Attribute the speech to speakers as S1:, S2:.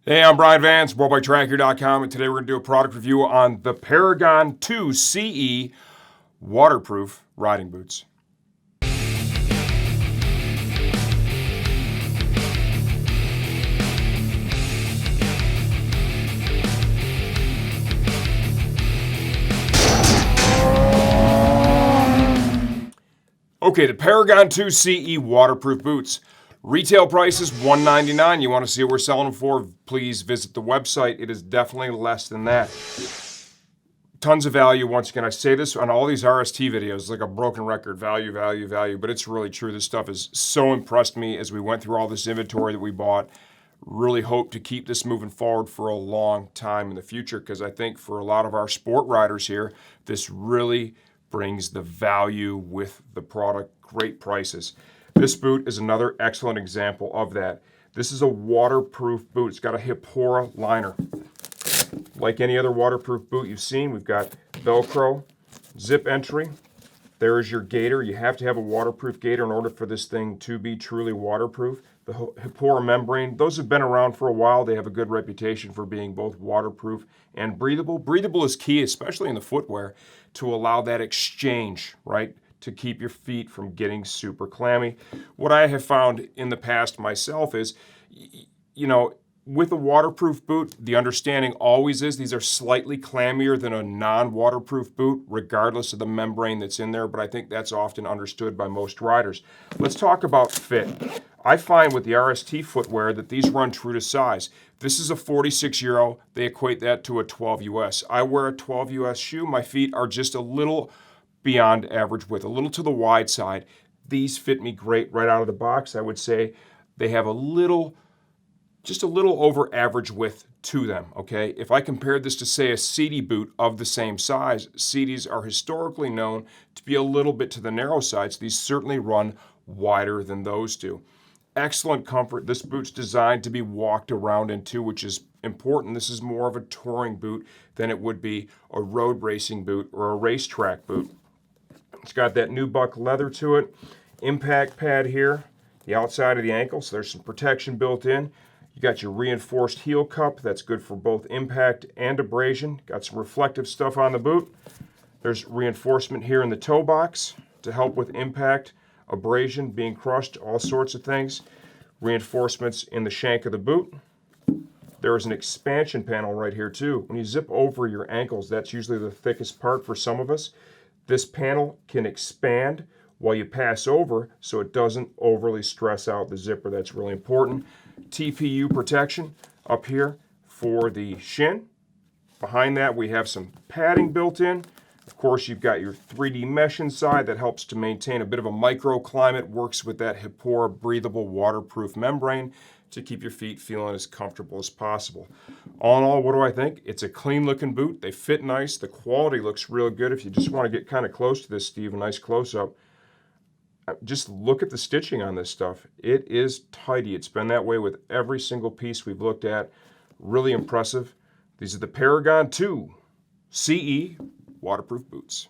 S1: Hey, I'm Brian Vance, SportbikeTracker.com, and today we're going to do a product review on the Paragon 2 CE waterproof riding boots. Okay, the Paragon 2 CE waterproof boots. Retail price is $199. You want to see what we're selling them for? Please visit the website. It is definitely less than that. Tons of value. Once again, I say this on all these RST videos, like a broken record, value, value, value, but it's really true. This stuff has so impressed me as we went through all this inventory that we bought. Really hope to keep this moving forward for a long time in the future, because I think for a lot of our sport riders here, this really brings the value with the product. Great prices. This boot is another excellent example of that. This is a waterproof boot. It's got a Hipora liner. Like any other waterproof boot you've seen, we've got Velcro, zip entry. There is your gaiter. You have to have a waterproof gaiter in order for this thing to be truly waterproof. The Hipora membrane, those have been around for a while. They have a good reputation for being both waterproof and breathable. Breathable is key, especially in the footwear, to allow that exchange, right? To keep your feet from getting super clammy. What I have found in the past myself is, with a waterproof boot, the understanding always is these are slightly clammier than a non-waterproof boot, regardless of the membrane that's in there, but I think that's often understood by most riders. Let's talk about fit. I find with the RST footwear that these run true to size. This is a 46 Euro. They equate that to a 12 US. I wear a 12 US shoe. My feet are just a little beyond average width, a little to the wide side. These fit me great right out of the box. I would say they have just a little over average width to them, okay? If I compared this to, say, a CD boot of the same size, CDs are historically known to be a little bit to the narrow side, so these certainly run wider than those do. Excellent comfort. This boot's designed to be walked around into, which is important. This is more of a touring boot than it would be a road racing boot or a racetrack boot. It's got that nubuck leather to it. Impact pad here, the outside of the ankle, so there's some protection built in. You got your reinforced heel cup. That's good for both impact and abrasion. Got some reflective stuff on the boot. There's reinforcement here in the toe box to help with impact, abrasion, being crushed, all sorts of things. Reinforcements in the shank of the boot. There is an expansion panel right here too. When you zip over your ankles, that's usually the thickest part for some of us. This panel can expand while you pass over so it doesn't overly stress out the zipper. That's really important. TPU protection up here for the shin. Behind that we have some padding built in. Of course, you've got your 3D mesh inside that helps to maintain a bit of a microclimate, works with that Hipora breathable waterproof membrane to keep your feet feeling as comfortable as possible. All in all, what do I think? It's a clean looking boot. They fit nice. The quality looks real good. If you just want to get kind of close to this, Steve, a nice close up, just look at the stitching on this stuff. It is tidy. It's been that way with every single piece we've looked at. Really impressive. These are the Paragon 2 CE waterproof boots.